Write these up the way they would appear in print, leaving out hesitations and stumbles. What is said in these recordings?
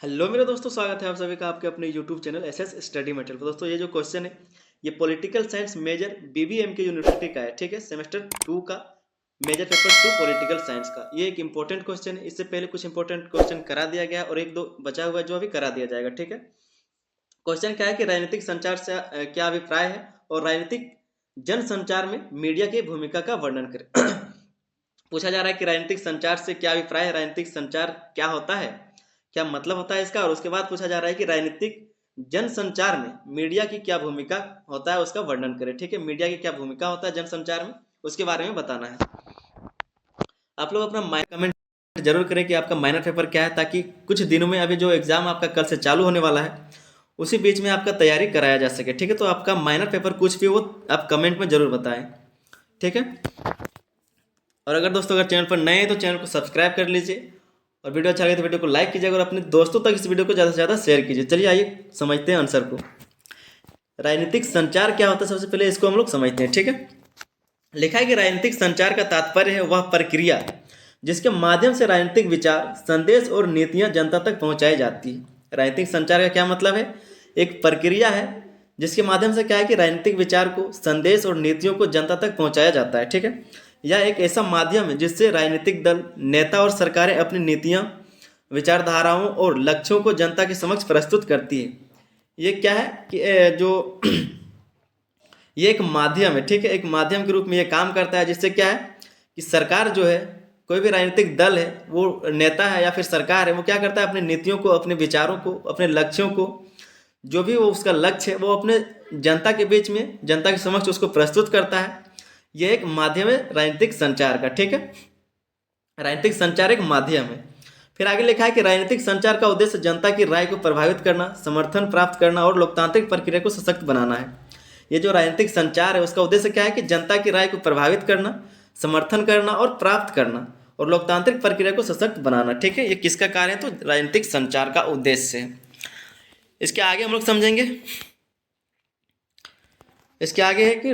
Hello मेरे दोस्तों, स्वागत है आप सभी का आपके अपने YouTube channel SS study material पर। दोस्तों, ये जो क्वेश्चन है ये पॉलिटिकल साइंस मेजर बीबीएम के यूनिवर्सिटी का है। ठीक है, सेमेस्टर 2 का मेजर पेपर 2 पॉलिटिकल साइंस का ये एक इंपॉर्टेंट क्वेश्चन है। इससे पहले कुछ इंपॉर्टेंट क्वेश्चन करा दिया गया है और एक दो बचा हुआ है जो अभी करा दिया जाएगा। ठीक है, क्वेश्चन क्या है कि राजनीतिक संचार से क्या अभिप्राय है और राजनीतिक जन संचार में मीडिया की भूमिका का वर्णन करें। पूछा जा रहा है कि राजनीतिक संचार से क्या अभिप्राय है, राजनीतिक संचार क्या होता है, क्या मतलब होता है इसका। और उसके बाद पूछा जा रहा है कि राजनीतिक जन संचार में मीडिया की क्या भूमिका होता है, उसका वर्णन करें। ठीक है, मीडिया की क्या भूमिका होता है जन संचार में, उसके बारे में बताना है। आप लोग अपना माइनर कमेंट जरूर करें कि आपका माइनर पेपर क्या है, ताकि कुछ दिनों में अभी जो एग्जाम आपका कल से चालू होने वाला है उसी बीच में आपका तैयारी कराया जा सके। ठीक है, तो आपका माइनर पेपर कुछ भी हो आप कमेंट में जरूर बताएं। ठीक है, और अगर दोस्तों अगर चैनल पर नए हैं तो चैनल को सब्सक्राइब कर लीजिए और वीडियो अच्छा लगे तो वीडियो को लाइक कीजिएगा और अपने दोस्तों तक इस वीडियो को ज़्यादा से ज़्यादा शेयर कीजिए। चलिए आइए समझते हैं आंसर को। राजनीतिक संचार क्या होता है, सबसे पहले इसको हम लोग समझते हैं। ठीक है, लिखा है कि राजनीतिक संचार का तात्पर्य है वह प्रक्रिया जिसके माध्यम से राजनीतिक विचार, संदेश और नीतियां जनता तक पहुंचाई जाती है। राजनीतिक संचार का क्या मतलब है? एक प्रक्रिया है जिसके माध्यम से क्या है कि राजनीतिक विचार को, संदेश और नीतियों को जनता तक पहुंचाया जाता है। ठीक है, यह एक ऐसा माध्यम है जिससे राजनीतिक दल, नेता और सरकारें अपनी नीतियां, विचारधाराओं और लक्ष्यों को जनता के समक्ष प्रस्तुत करती है। ये क्या है कि जो ये एक माध्यम है। ठीक है, एक माध्यम के रूप में ये काम करता है, जिससे क्या है कि सरकार जो है, कोई भी राजनीतिक दल है, वो नेता है या फिर सरकार है, वो क्या करता है अपनी नीतियों को, अपने विचारों को, अपने लक्ष्यों को, जो भी वो उसका लक्ष्य है वो अपने जनता के बीच में, जनता के समक्ष उसको प्रस्तुत करता है। यह एक माध्यम है राजनीतिक संचार का। ठीक है, राजनीतिक संचार एक माध्यम है। फिर आगे लिखा है कि राजनीतिक संचार का उद्देश्य जनता की राय को प्रभावित करना, समर्थन प्राप्त करना और लोकतांत्रिक प्रक्रिया को सशक्त बनाना है। ये जो राजनीतिक संचार है उसका उद्देश्य क्या है कि जनता की राय को प्रभावित करना, समर्थन करना और प्राप्त करना और लोकतांत्रिक प्रक्रिया को सशक्त बनाना। ठीक है, ये किसका कार्य है? तो राजनीतिक संचार का उद्देश्य है। इसके आगे हम लोग समझेंगे, इसके आगे है कि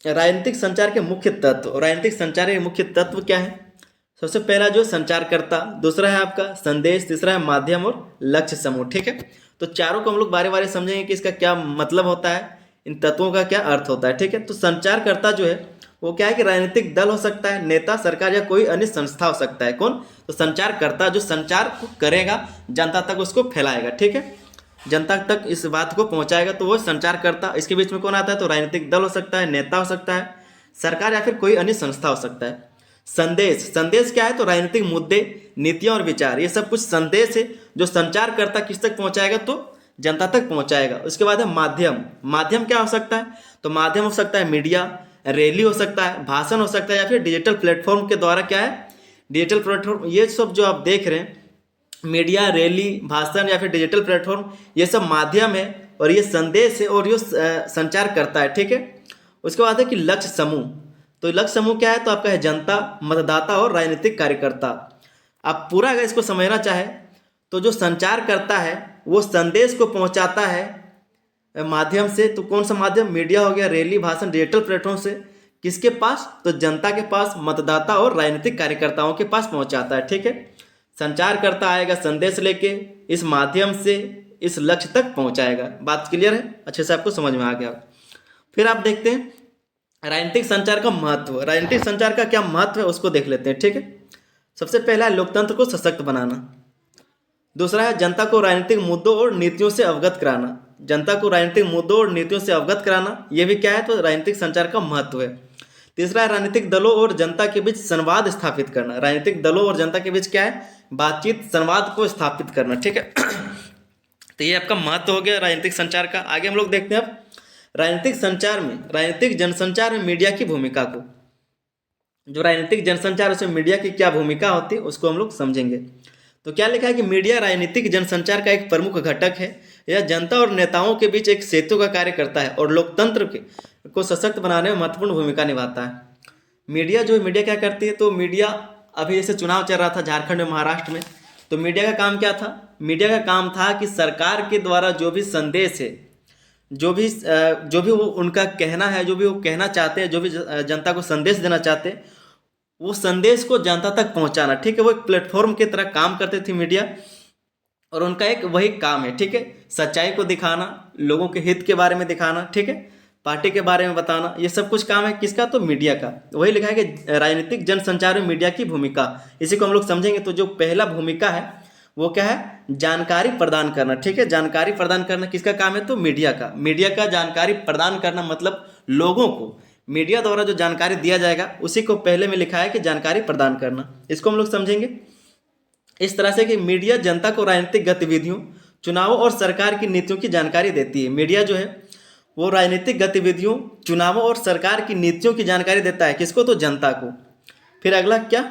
राजनीतिक संचार के मुख्य तत्व। राजनीतिक संचार के मुख्य तत्व क्या है? सबसे पहला जो संचारकर्ता, दूसरा है आपका संदेश, तीसरा है माध्यम और लक्ष्य समूह। ठीक है, तो चारों को हम लोग बारे बारे समझेंगे कि इसका क्या मतलब होता है, इन तत्वों का क्या अर्थ होता है। ठीक है, तो संचारकर्ता जो है वो क्या है कि राजनीतिक दल हो सकता है, नेता, सरकार या कोई अन्य संस्था हो सकता है। कौन? तो संचारकर्ता जो संचार को करेगा, जनता तक उसको फैलाएगा। ठीक है, जनता तक इस बात को पहुंचाएगा, तो वो संचारकर्ता। इसके बीच में कौन आता है? तो राजनीतिक दल हो सकता है, नेता हो सकता है, सरकार या फिर कोई अन्य संस्था हो सकता है। संदेश, संदेश क्या है? तो राजनीतिक मुद्दे, नीतियां और विचार, ये सब कुछ संदेश है जो संचारकर्ता किस तक पहुंचाएगा? तो जनता तक पहुंचाएगा। उसके बाद है माध्यम। माध्यम क्या हो सकता है? तो माध्यम हो सकता है मीडिया, रैली हो सकता है, भाषण हो सकता है, या फिर डिजिटल प्लेटफॉर्म के द्वारा क्या है, डिजिटल प्लेटफॉर्म। ये सब जो आप देख रहे हैं, मीडिया, रैली, भाषण या फिर डिजिटल प्लेटफॉर्म, ये सब माध्यम है और ये संदेश है और ये संचार करता है। ठीक है, उसके बाद है कि लक्ष्य समूह। तो लक्ष्य समूह क्या है? तो आपका है जनता, मतदाता और राजनीतिक कार्यकर्ता। आप पूरा अगर इसको समझना चाहे तो जो संचार करता है वो संदेश को पहुंचाता है माध्यम से। तो कौन सा माध्यम? मीडिया हो गया, रैली, भाषण, डिजिटल प्लेटफॉर्म से। किसके पास? तो जनता के पास, मतदाता और राजनीतिक कार्यकर्ताओं के पास पहुंचाता है। ठीक है, संचार करता आएगा संदेश लेके, इस माध्यम से इस लक्ष्य तक पहुंचाएगा। बात क्लियर है? अच्छे से आपको समझ में आ गया। फिर आप देखते हैं राजनीतिक संचार का महत्व। राजनीतिक संचार का क्या महत्व है उसको देख लेते हैं। ठीक है, सबसे पहला है लोकतंत्र को सशक्त बनाना, दूसरा है जनता को राजनीतिक मुद्दों और नीतियों से अवगत कराना। जनता को राजनीतिक मुद्दों और नीतियों से अवगत कराना, ये भी क्या है? तो राजनीतिक संचार का महत्व है। तीसरा है राजनीतिक दलों और जनता के बीच संवाद स्थापित करना। राजनीतिक दलों और जनता के बीच क्या है? बातचीत, संवाद को स्थापित करना। ठीक है, तो ये आपका महत्व हो गया राजनीतिक संचार का। आगे हम लोग देखते हैं अब राजनीतिक संचार में, राजनीतिक जनसंचार में मीडिया की भूमिका को। जो राजनीतिक जनसंचार, उसमें मीडिया की क्या भूमिका होती है उसको हम लोग समझेंगे। तो क्या लिखा है कि मीडिया राजनीतिक जनसंचार का एक प्रमुख घटक है। यह जनता और नेताओं के बीच एक सेतु का कार्य करता है और लोकतंत्र को सशक्त बनाने में महत्वपूर्ण भूमिका निभाता है। मीडिया जो है, मीडिया क्या करती है? तो मीडिया, अभी जैसे चुनाव चल रहा था झारखंड में, महाराष्ट्र में, तो मीडिया का काम क्या था? मीडिया का काम था कि सरकार के द्वारा जो भी संदेश है, जो भी वो उनका कहना है, जो भी वो कहना चाहते हैं, जो भी जनता को संदेश देना चाहते हैं, वो संदेश को जनता तक पहुंचाना। ठीक है, वो एक प्लेटफॉर्म की तरह काम करते थे मीडिया। और उनका एक वही काम है, ठीक है, सच्चाई को दिखाना, लोगों के हित के बारे में दिखाना, ठीक है, पार्टी के बारे में बताना, ये सब कुछ काम है किसका, तो मीडिया का। वही लिखा है कि राजनीतिक जनसंचार में मीडिया की भूमिका, इसी को हम लोग समझेंगे। तो जो पहला भूमिका है वो क्या है, जानकारी प्रदान करना, ठीक है, जानकारी प्रदान करना किसका काम है, तो मीडिया का। मीडिया का जानकारी प्रदान करना मतलब लोगों को मीडिया द्वारा जो जानकारी दिया जाएगा उसी को पहले में लिखा है कि जानकारी प्रदान करना। इसको हम लोग समझेंगे इस तरह से कि मीडिया जनता को राजनीतिक गतिविधियों, चुनावों और सरकार की नीतियों की जानकारी देती है। मीडिया जो है वो राजनीतिक गतिविधियों, चुनावों और सरकार की नीतियों की जानकारी देता है, किसको, तो जनता को। फिर अगला क्या,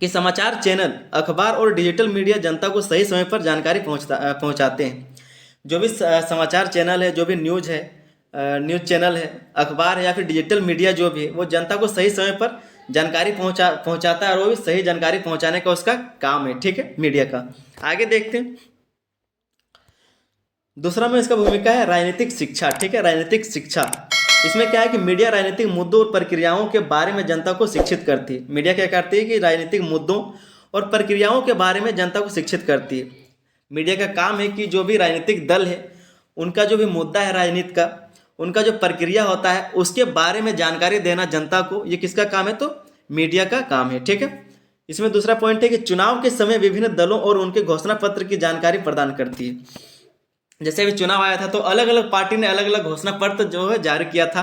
कि समाचार चैनल, अखबार और डिजिटल मीडिया जनता को सही समय पर जानकारी पहुंचाते हैं। जो भी समाचार चैनल है, जो भी न्यूज़ है, न्यूज़ चैनल है, अखबार है या फिर डिजिटल मीडिया जो भी है, वो जनता को सही समय पर जानकारी पहुंचाता है, और वो भी सही जानकारी पहुंचाने का उसका काम है, ठीक है, मीडिया का। आगे देखते हैं, दूसरा में इसका भूमिका है राजनीतिक शिक्षा, ठीक है, राजनीतिक शिक्षा। इसमें क्या है कि मीडिया राजनीतिक मुद्दों और प्रक्रियाओं के बारे में जनता को शिक्षित करती है। मीडिया क्या करती है कि राजनीतिक मुद्दों और प्रक्रियाओं के बारे में जनता को शिक्षित करती है। मीडिया का काम है कि जो भी राजनीतिक दल है उनका जो भी मुद्दा है राजनीति का, उनका जो प्रक्रिया होता है उसके बारे में जानकारी देना जनता को, ये किसका काम है, तो मीडिया का काम है, ठीक है। इसमें दूसरा पॉइंट है कि चुनाव के समय विभिन्न दलों और उनके घोषणा पत्र की जानकारी प्रदान करती है। जैसे अभी चुनाव आया था तो अलग अलग पार्टी ने अलग अलग घोषणा पत्र जो है जारी किया था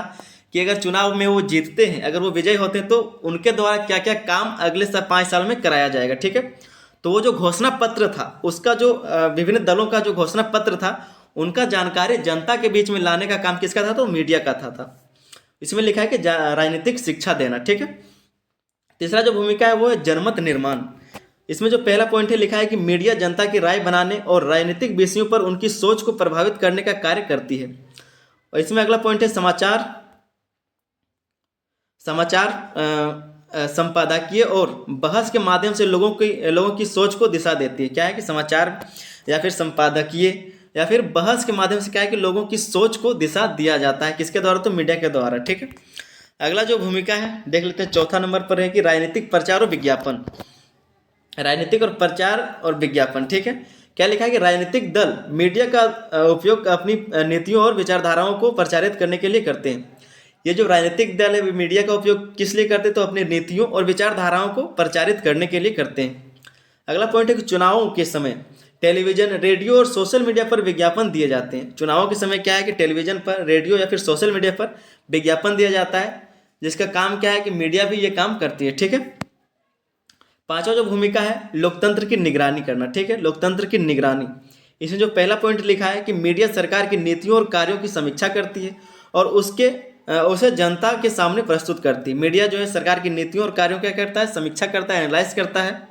कि अगर चुनाव में वो जीतते हैं, अगर वो विजयी होते हैं तो उनके द्वारा क्या क्या काम अगले 5 साल में कराया जाएगा, ठीक है। तो वो जो घोषणा पत्र था उसका जो विभिन्न दलों का जो घोषणा पत्र था उनका जानकारी जनता के बीच में लाने का काम किसका था, तो मीडिया का था। इसमें लिखा है कि राजनीतिक शिक्षा देना, ठीक है। तीसरा जो भूमिका है वो है जनमत निर्माण। इसमें जो पहला पॉइंट है लिखा है कि मीडिया जनता की राय बनाने और राजनीतिक विषयों पर उनकी सोच को प्रभावित करने का कार्य करती है। और इसमें अगला पॉइंट है समाचार संपादकीय और बहस के माध्यम से लोगों की सोच को दिशा देती है। क्या है कि समाचार या फिर संपादकीय या फिर बहस के माध्यम से क्या है कि लोगों की सोच को दिशा दिया जाता है, किसके द्वारा, तो मीडिया के द्वारा, ठीक है। अगला जो भूमिका है देख लेते हैं, चौथा नंबर पर है कि राजनीतिक प्रचार और विज्ञापन। राजनीतिक और प्रचार और विज्ञापन, ठीक है। क्या लिखा है कि राजनीतिक दल मीडिया का उपयोग अपनी नीतियों और विचारधाराओं को प्रचारित करने के लिए करते हैं। ये जो राजनीतिक दल है मीडिया का उपयोग किस लिए करते हैं, तो अपनी नीतियों और विचारधाराओं को प्रचारित करने के लिए करते हैं। अगला पॉइंट है कि चुनावों के समय टेलीविजन, रेडियो और सोशल मीडिया पर विज्ञापन दिए जाते हैं। चुनावों के समय क्या है कि टेलीविजन पर, रेडियो या फिर सोशल मीडिया पर विज्ञापन दिया जाता है, जिसका काम क्या है कि मीडिया भी ये काम करती है, ठीक है। पांचवा जो भूमिका है लोकतंत्र की निगरानी करना, ठीक है, लोकतंत्र की निगरानी। इसमें जो पहला पॉइंट लिखा है कि मीडिया सरकार की नीतियों और कार्यों की समीक्षा करती है और उसे जनता के सामने प्रस्तुत करती है। मीडिया जो है सरकार की नीतियों और कार्यों क्या करता है, समीक्षा करता है, एनालाइज करता है,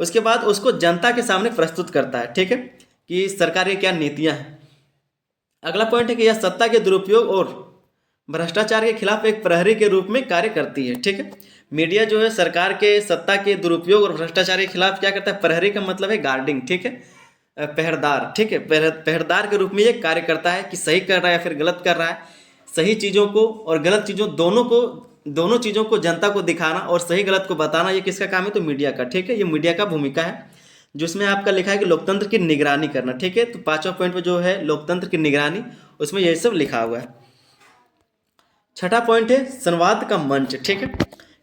उसके बाद उसको जनता के सामने प्रस्तुत करता है, ठीक है, कि सरकार की क्या नीतियाँ हैं। अगला पॉइंट है कि यह सत्ता के दुरुपयोग और भ्रष्टाचार के खिलाफ एक प्रहरी के रूप में कार्य करती है, ठीक है। मीडिया जो है सरकार के सत्ता के दुरुपयोग और भ्रष्टाचार के खिलाफ क्या करता है, प्रहरी का मतलब है गार्डिंग, ठीक है, पहरेदार, ठीक है, पहरेदार के रूप में ये कार्य करता है कि सही कर रहा है या फिर गलत कर रहा है। सही चीज़ों को और गलत चीज़ों दोनों चीज़ों को जनता को दिखाना और सही गलत को बताना, ये किसका काम है, तो मीडिया का, ठीक है। ये मीडिया का भूमिका है, जिसमें आपका लिखा है कि लोकतंत्र की निगरानी करना, ठीक है। तो पांचवा पॉइंट में जो है लोकतंत्र की निगरानी, उसमें यही सब लिखा हुआ है। छठा पॉइंट है संवाद का मंच, ठीक है।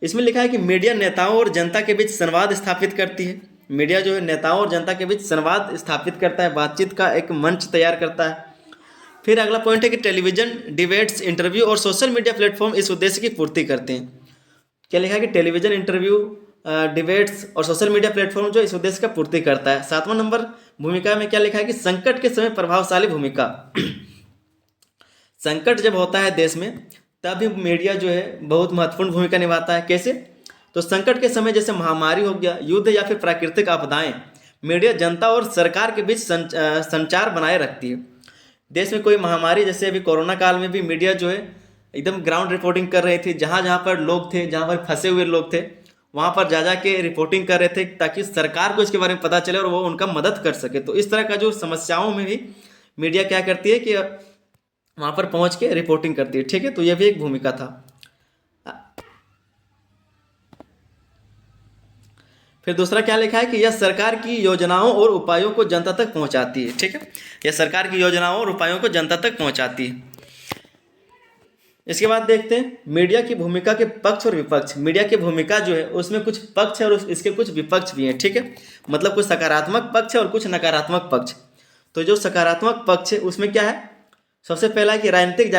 इसमें लिखा है कि मीडिया नेताओं और जनता के बीच संवाद स्थापित करती है। मीडिया जो है नेताओं और जनता के बीच संवाद स्थापित करता है, बातचीत का एक मंच तैयार करता है। फिर अगला पॉइंट है कि टेलीविजन, डिबेट्स, इंटरव्यू और सोशल मीडिया प्लेटफॉर्म इस उद्देश्य की पूर्ति करते हैं। क्या लिखा है कि टेलीविजन, इंटरव्यू, डिबेट्स और सोशल मीडिया प्लेटफॉर्म जो इस उद्देश्य का पूर्ति करता है। सातवां नंबर भूमिका में क्या लिखा है कि संकट के समय प्रभावशाली भूमिका। संकट जब होता है देश में तभी मीडिया जो है बहुत महत्वपूर्ण भूमिका निभाता है। कैसे, तो संकट के समय जैसे महामारी हो गया, युद्ध या फिर प्राकृतिक आपदाएं, मीडिया जनता और सरकार के बीच संचार बनाए रखती है। देश में कोई महामारी, जैसे अभी कोरोना काल में भी मीडिया जो है एकदम ग्राउंड रिपोर्टिंग कर रही थी, जहाँ जहाँ पर लोग थे, जहाँ पर फंसे हुए लोग थे, वहाँ पर जा के रिपोर्टिंग कर रहे थे ताकि सरकार को इसके बारे में पता चले और वो उनका मदद कर सके। तो इस तरह का जो समस्याओं में भी मीडिया क्या करती है कि वहाँ पर पहुँच के रिपोर्टिंग करती है, ठीक है। तो यह भी एक भूमिका था। फिर दूसरा क्या लिखा है कि यह सरकार की योजनाओं और उपायों को जनता तक पहुंचाती है। ठीक है, यह सरकार की योजनाओं और उपायों को जनता तक पहुंचाती है। इसके बाद देखते हैं मीडिया की भूमिका के पक्ष और विपक्ष। मीडिया की भूमिका जो है उसमें कुछ पक्ष है और इसके कुछ विपक्ष भी हैं। ठीक है, मतलब कुछ सकारात्मक पक्ष है और कुछ नकारात्मक पक्ष। तो जो सकारात्मक पक्ष है उसमें क्या है, सबसे पहला है कि राजनीतिक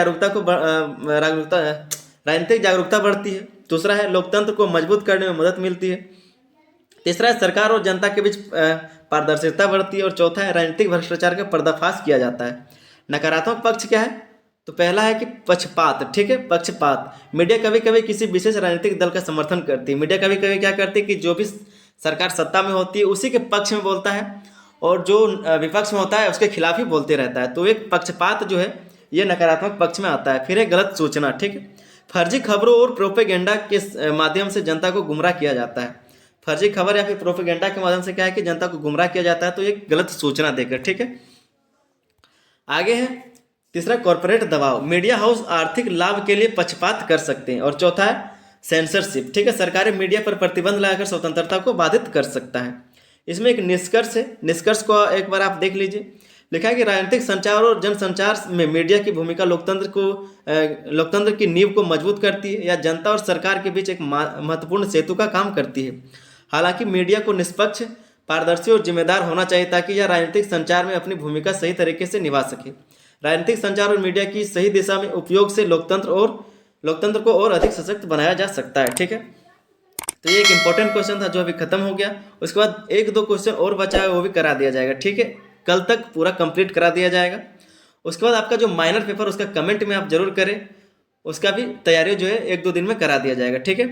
जागरूकता बढ़ती है। दूसरा है लोकतंत्र को मजबूत करने में मदद मिलती है। तीसरा है सरकार और जनता के बीच पारदर्शिता बढ़ती है। और चौथा है राजनीतिक भ्रष्टाचार का पर्दाफाश किया जाता है। नकारात्मक पक्ष क्या है, तो पहला है कि पक्षपात। ठीक है, पक्षपात। मीडिया कभी कभी किसी विशेष राजनीतिक दल का समर्थन करती है। मीडिया कभी कभी क्या करती है कि जो भी सरकार सत्ता में होती है उसी के पक्ष में बोलता है और जो विपक्ष में होता है उसके खिलाफ ही बोलते रहता है। तो एक पक्षपात जो है ये नकारात्मक पक्ष में आता है। फिर है गलत सूचना। ठीक है, फर्जी खबरों और प्रोपेगेंडा के माध्यम से जनता को गुमराह किया जाता है। फर्जी खबर या फिर प्रोपेगेंडा के माध्यम से क्या है कि जनता को गुमराह किया जाता है, तो एक गलत सूचना देकर। ठीक है, आगे है तीसरा कॉर्पोरेट दबाव। मीडिया हाउस आर्थिक लाभ के लिए पक्षपात कर सकते हैं। और चौथा है सेंसरशिप। ठीक है, सरकारी मीडिया पर प्रतिबंध लगाकर स्वतंत्रता को बाधित कर सकता है। इसमें एक निष्कर्ष है, निष्कर्ष को एक बार आप देख लीजिए। लिखा है कि राजनीतिक संचार और जनसंचार में मीडिया की भूमिका लोकतंत्र की नींव को मजबूत करती है या जनता और सरकार के बीच एक महत्वपूर्ण सेतु का काम करती है। हालांकि मीडिया को निष्पक्ष, पारदर्शी और जिम्मेदार होना चाहिए ताकि यह राजनीतिक संचार में अपनी भूमिका सही तरीके से निभा सके। राजनीतिक संचार और मीडिया की सही दिशा में उपयोग से लोकतंत्र को और अधिक सशक्त बनाया जा सकता है। ठीक है, तो ये एक इंपॉर्टेंट क्वेश्चन था जो अभी खत्म हो गया। उसके बाद एक दो क्वेश्चन और बचा है वो भी करा दिया जाएगा। ठीक है, कल तक पूरा कंप्लीट करा दिया जाएगा। उसके बाद आपका जो माइनर पेपर उसका कमेंट में आप जरूर करें, उसका भी तैयारी जो है एक दो दिन में करा दिया जाएगा। ठीक है,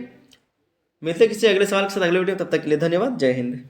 मिलते किसी अगले सवाल के साथ अगले वीडियो, तब तक के लिए धन्यवाद। जय हिंद।